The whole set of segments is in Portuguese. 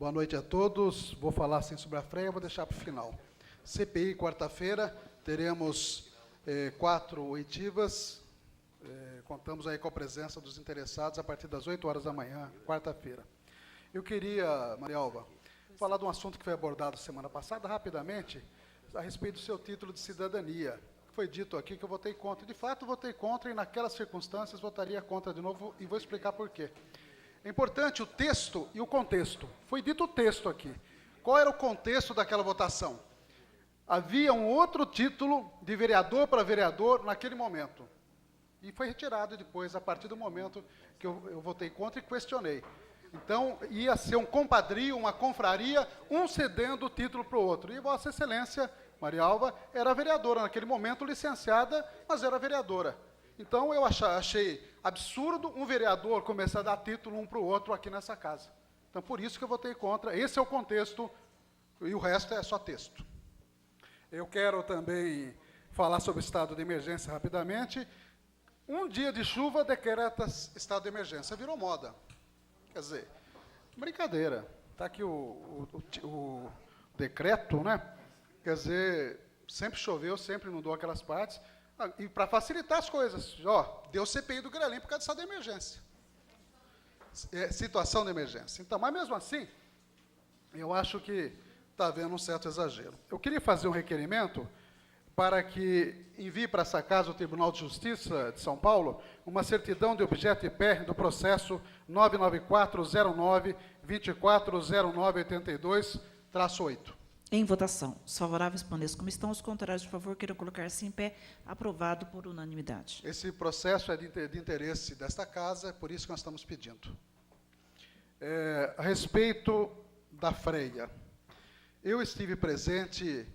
Boa noite a todos. Vou falar assim sobre a freia, vou deixar para o final. CPI, quarta-feira, teremos 4 oitivas. Contamos aí com a presença dos interessados a partir das 8 horas da manhã, quarta-feira. Eu queria, Maria Alva, falar de um assunto que foi abordado semana passada, rapidamente, a respeito do seu título de cidadania. Foi dito aqui que eu votei contra. De fato, votei contra e, naquelas circunstâncias, votaria contra de novo e vou explicar por quê. É importante o texto e o contexto. Foi dito o texto aqui. Qual era o contexto daquela votação? Havia um outro título de vereador para vereador naquele momento. E foi retirado depois, a partir do momento que eu votei contra e questionei. Então, ia ser um compadrio, uma confraria, um cedendo o título para o outro. E Vossa Excelência, Maria Alva, era vereadora naquele momento, licenciada, mas era vereadora. Então, eu achei absurdo um vereador começar a dar título um para o outro aqui nessa casa. Então, por isso que eu votei contra. Esse é o contexto, e o resto é só texto. Eu quero também falar sobre o estado de emergência rapidamente. Um dia de chuva decreta estado de emergência. Virou moda. Quer dizer, brincadeira. Está aqui o decreto, né? Quer dizer, sempre choveu, sempre inundou aquelas partes. E para facilitar as coisas, deu CPI do Grelim por causa do estado de emergência. Situação de emergência. Então, mas mesmo assim, eu acho que está havendo um certo exagero. Eu queria fazer um requerimento para que envie para essa casa o Tribunal de Justiça de São Paulo uma certidão de objeto e pé do processo 99409-240982-8. Em votação. Os favoráveis permaneçam como estão, os contrários, por favor, queiram colocar-se em pé. Aprovado por unanimidade. Esse processo é de interesse desta casa, é por isso que nós estamos pedindo. A respeito da freia, eu estive presente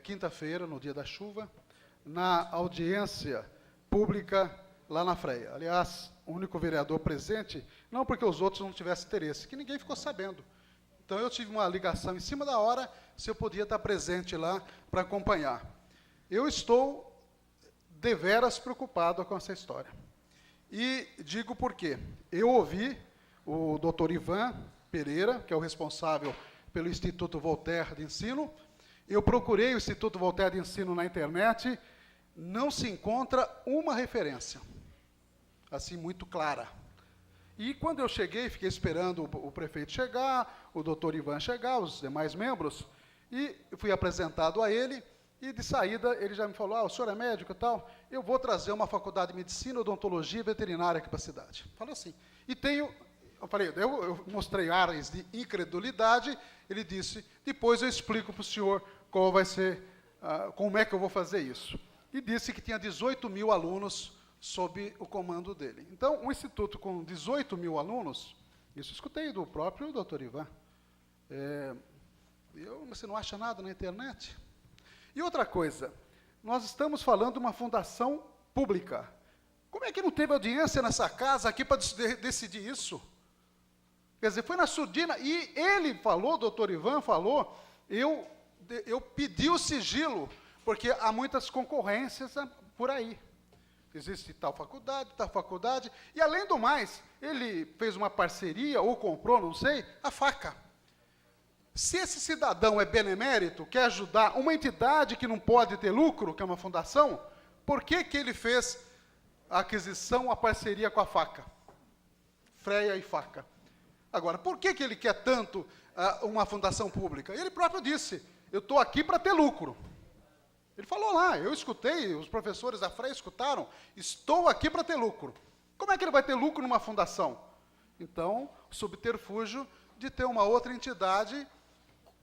quinta-feira, no dia da chuva, na audiência pública lá na freia. Aliás, o único vereador presente, não porque os outros não tivessem interesse, que ninguém ficou sabendo. Então, eu tive uma ligação em cima da hora, se eu podia estar presente lá para acompanhar. Eu estou deveras preocupado com essa história. E digo por quê. Eu ouvi o doutor Ivan Pereira, que é o responsável pelo Instituto Voltaire de Ensino. Eu procurei o Instituto Voltaire de Ensino na internet, não se encontra uma referência, assim, muito clara. E quando eu cheguei, fiquei esperando o prefeito chegar, o doutor Ivan chegar, os demais membros, e fui apresentado a ele, e de saída ele já me falou, o senhor é médico e tal, eu vou trazer uma faculdade de medicina, odontologia e veterinária aqui para a cidade. Falou assim. E tenho, eu mostrei áreas de incredulidade, ele disse, depois eu explico para o senhor qual vai ser, como é que eu vou fazer isso. E disse que tinha 18 mil alunos sob o comando dele. Então, um instituto com 18 mil alunos, isso eu escutei do próprio doutor Ivan. Você não acha nada na internet? E outra coisa, nós estamos falando de uma fundação pública. Como é que não teve audiência nessa casa aqui para decidir isso? Quer dizer, foi na surdina, e ele falou, o doutor Ivan falou, eu pedi o sigilo, porque há muitas concorrências por aí. Existe tal faculdade, e além do mais, ele fez uma parceria, ou comprou, não sei, a faca. Se esse cidadão é benemérito, quer ajudar uma entidade que não pode ter lucro, que é uma fundação, por que ele fez a aquisição, a parceria com a faca? Freia e faca. Agora, por que ele quer tanto uma fundação pública? Ele próprio disse, eu estou aqui para ter lucro. Ele falou lá, eu escutei, os professores da freia escutaram, estou aqui para ter lucro. Como é que ele vai ter lucro numa fundação? Então, o subterfúgio de ter uma outra entidade,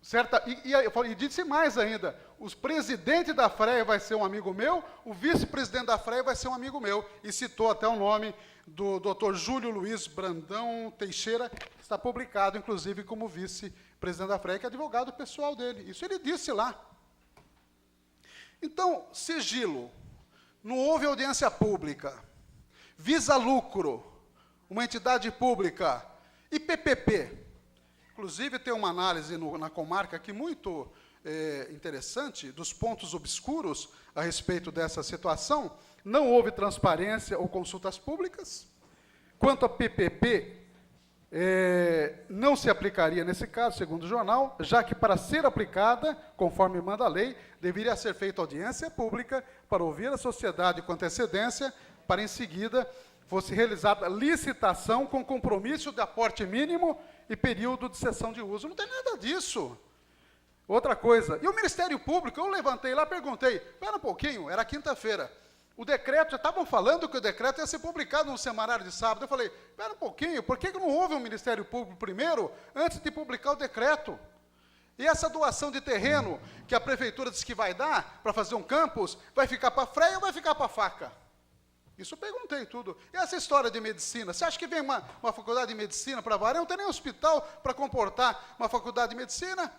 certa, e disse mais ainda, o presidente da freia vai ser um amigo meu, o vice-presidente da freia vai ser um amigo meu, e citou até o nome do Dr. Júlio Luiz Brandão Teixeira, que está publicado, inclusive, como vice-presidente da freia, que é advogado pessoal dele. Isso ele disse lá. Então, sigilo, não houve audiência pública, visa lucro, uma entidade pública, e PPP. Inclusive, tem uma análise na comarca aqui muito interessante, dos pontos obscuros a respeito dessa situação. Não houve transparência ou consultas públicas. Quanto a PPP, não se aplicaria nesse caso, segundo o jornal, já que para ser aplicada, conforme manda a lei, deveria ser feita audiência pública para ouvir a sociedade com antecedência, para em seguida fosse realizada licitação com compromisso de aporte mínimo e período de cessão de uso. Não tem nada disso. Outra coisa, e o Ministério Público, eu levantei lá, perguntei, espera um pouquinho, era quinta-feira, o decreto, já estavam falando que o decreto ia ser publicado no semanário de sábado. Eu falei, espera um pouquinho, por que não houve um Ministério Público primeiro, antes de publicar o decreto? E essa doação de terreno, que a prefeitura disse que vai dar, para fazer um campus, vai ficar para a freia ou vai ficar para a faca? Isso eu perguntei tudo. E essa história de medicina, você acha que vem uma faculdade de medicina para Varé? Não tem nem hospital para comportar uma faculdade de medicina?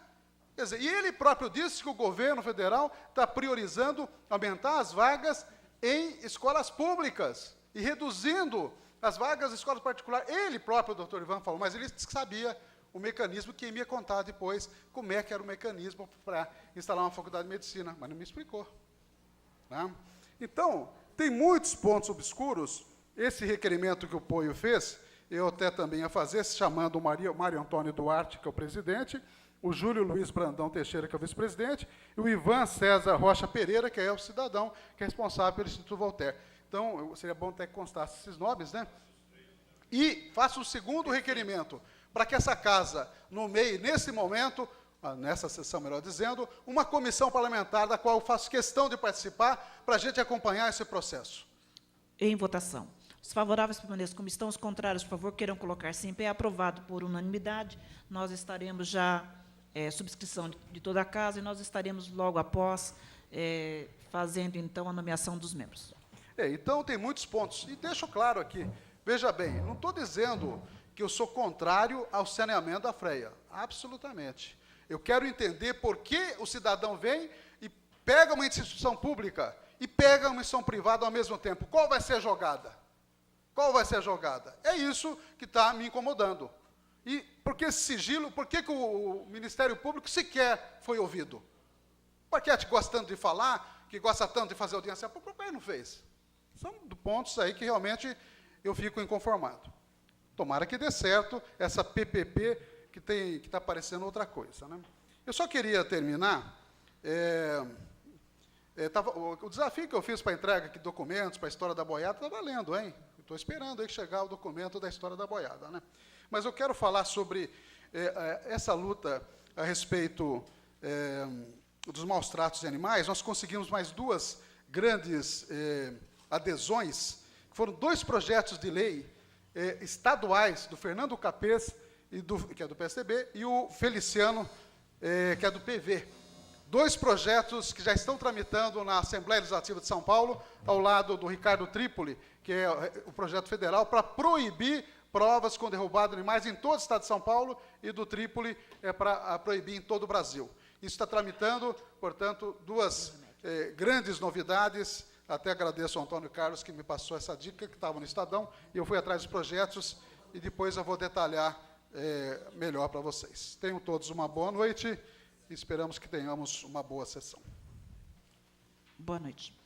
Quer dizer, e ele próprio disse que o governo federal está priorizando aumentar as vagas em escolas públicas e reduzindo as vagas em escolas particulares. Ele próprio, o doutor Ivan, falou, mas ele sabia o mecanismo, que ia contar depois como é que era o mecanismo para instalar uma faculdade de medicina, mas não me explicou. Tá? Então, tem muitos pontos obscuros. Esse requerimento que o Poio fez, eu até também ia fazer, chamando o Mário Antônio Duarte, que é o presidente, o Júlio Luiz Brandão Teixeira, que é o vice-presidente, e o Ivan César Rocha Pereira, que é o cidadão, que é responsável pelo Instituto Voltaire. Então, seria bom até que constasse esses nomes, né? E faço o segundo requerimento, para que essa casa nomeie, nesse momento, nessa sessão, melhor dizendo, uma comissão parlamentar, da qual eu faço questão de participar, para a gente acompanhar esse processo. Em votação. Os favoráveis permaneçam como estão, os contrários, por favor, queiram colocar-se em pé. Aprovado por unanimidade. Nós estaremos já, subscrição de toda a casa, e nós estaremos logo após, fazendo, então, a nomeação dos membros. Então, tem muitos pontos. E deixo claro aqui, veja bem, não estou dizendo que eu sou contrário ao saneamento da freia. Absolutamente. Eu quero entender por que o cidadão vem e pega uma instituição pública e pega uma instituição privada ao mesmo tempo. Qual vai ser a jogada? Qual vai ser a jogada? É isso que está me incomodando. E por que esse sigilo? Por que o Ministério Público sequer foi ouvido? Porque gosta tanto de falar, que gosta tanto de fazer audiência pública, por que não fez? São pontos aí que realmente eu fico inconformado. Tomara que dê certo essa PPP que está parecendo outra coisa. Né? Eu só queria terminar. O desafio que eu fiz para a entrega de documentos para a história da boiada está valendo, hein? Estou esperando aí chegar o documento da história da boiada. Né? Mas eu quero falar sobre essa luta a respeito dos maus tratos de animais. Nós conseguimos mais duas grandes adesões, que foram 2 projetos de lei estaduais, do Fernando Capês, que é do PSDB, e o Feliciano, que é do PV. 2 projetos que já estão tramitando na Assembleia Legislativa de São Paulo, ao lado do Ricardo Trípoli, que é o projeto federal, para proibir provas com derrubado de animais em todo o estado de São Paulo, e do Trípoli para proibir em todo o Brasil. Isso está tramitando, portanto, 2 grandes novidades. Até agradeço ao Antônio Carlos, que me passou essa dica, que estava no Estadão, e eu fui atrás dos projetos, e depois eu vou detalhar melhor para vocês. Tenham todos uma boa noite, e esperamos que tenhamos uma boa sessão. Boa noite.